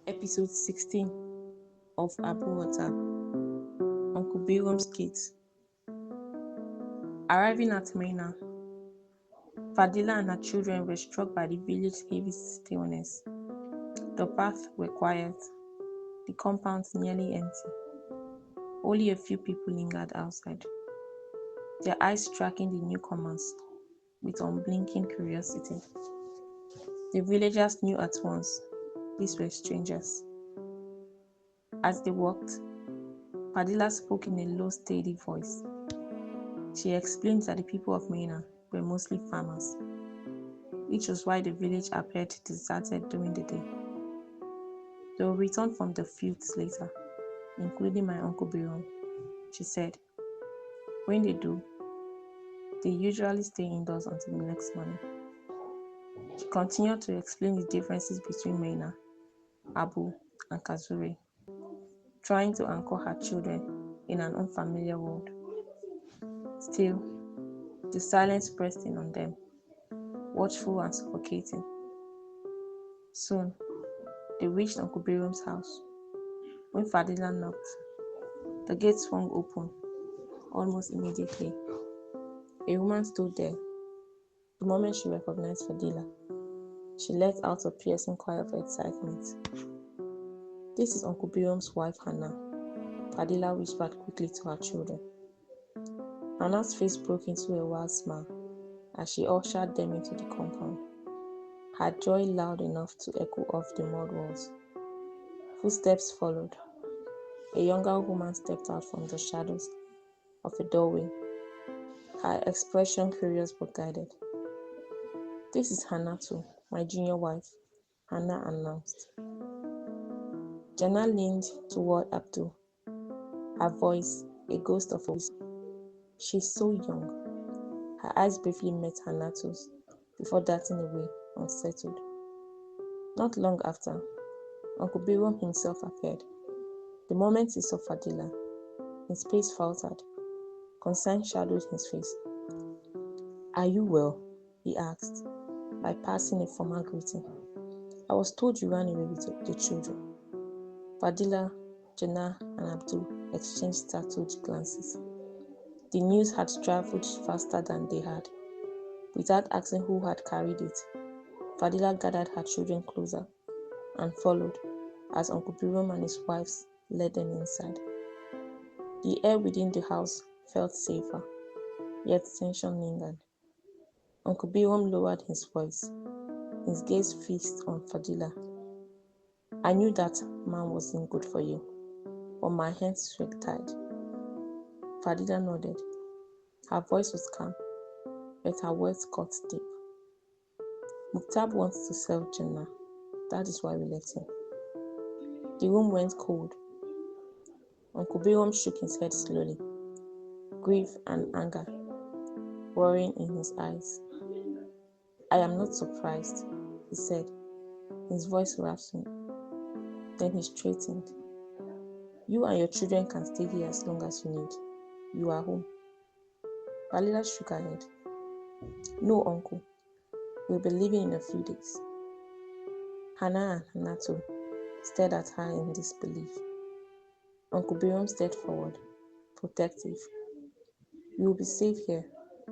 Episode 16 of Abuatab, Uncle Birom's Kids. Arriving at Maina, Fadilah and her children were struck by the village's heavy stillness. The paths were quiet, the compounds nearly empty. Only a few people lingered outside, their eyes tracking the newcomers with unblinking curiosity. The villagers knew at once these were strangers. As they walked, Fadilah spoke in a low, steady voice. She explained that the people of Maina were mostly farmers, which was why the village appeared deserted during the day. They will return from the fields later, including my uncle Birom, she said. When they do, they usually stay indoors until the next morning. She continued to explain the differences between Maina, Abu, and Kazure, trying to anchor her children in an unfamiliar world. Still, the silence pressed in on them, watchful and suffocating. Soon, they reached Uncle Birom's house. When Fadilah knocked, the gate swung open almost immediately. A woman stood there. The moment she recognized Fadilah, she let out a piercing cry of excitement. "This is Uncle Birom's wife, Hannah," Fadilah whispered quickly to her children. Hannah's face broke into a wild smile as she ushered them into the compound, her joy loud enough to echo off the mud walls. Footsteps followed. A younger woman stepped out from the shadows of a doorway, her expression curious but guided. "This is Hannah too, my junior wife," Hannah announced. Jana leaned toward Abdul, her voice a ghost of a whisper. "She's so young." Her eyes briefly met Hannah's before darting away, unsettled. Not long after, Uncle Birom himself appeared. The moment he saw Fadilah, his pace faltered. Concern shadowed his face. "Are you well?" he asked, bypassing a formal greeting. "I was told you ran away with the children." Fadilah, Jannah, and Abdul exchanged startled glances. The news had traveled faster than they had. Without asking who had carried it, Fadilah gathered her children closer and followed as Uncle Birom and his wives led them inside. The air within the house felt safer, yet tension lingered. Uncle Birom lowered his voice, his gaze fixed on Fadilah. "I knew that man wasn't good for you, but my hands were tied." Fadilah nodded. Her voice was calm, but her words cut deep. "Muktab wants to sell Jannah. That is why we left him." The room went cold. Uncle Birom shook his head slowly, grief and anger roaring in his eyes. "I am not surprised," he said, his voice rasping. Then he straightened. "You and your children can stay here as long as you need. You are home." Fadilah shook her head. "No, uncle. We'll be leaving in a few days." Hannah and Hanato stared at her in disbelief. Uncle Birom stepped forward, protective. "You will be safe here.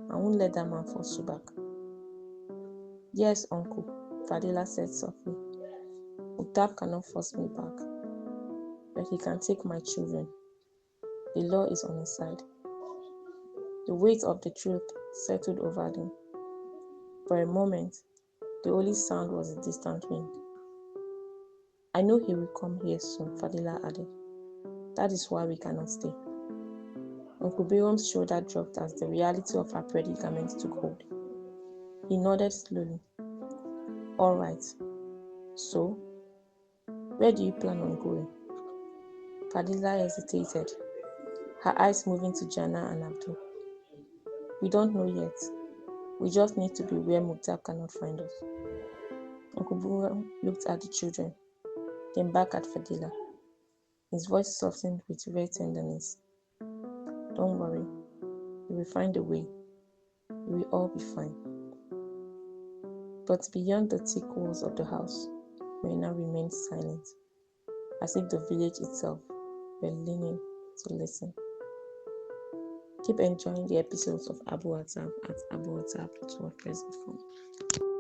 I won't let that man force you back." "Yes, uncle," Fadilah said softly. "Muktab cannot force me back, but he can take my children. The law is on his side." The weight of the truth settled over them. For a moment, the only sound was a distant wind. "I know he will come here soon," Fadilah added. "That is why we cannot stay." Uncle Birom's shoulder dropped as the reality of her predicament took hold. He nodded slowly. "All right. So, where do you plan on going?" Fadilah hesitated, her eyes moving to Jannah and Abdul. "We don't know yet. We just need to be where Muktab cannot find us." Uncle Birom looked at the children, then back at Fadilah. His voice softened with rare tenderness. "Don't worry. We will find a way. We will all be fine." But beyond the thick walls of the house, Maina remained silent. as if the village itself were leaning to listen. Keep enjoying the episodes of Abuatab at abuatab.wordpress.com.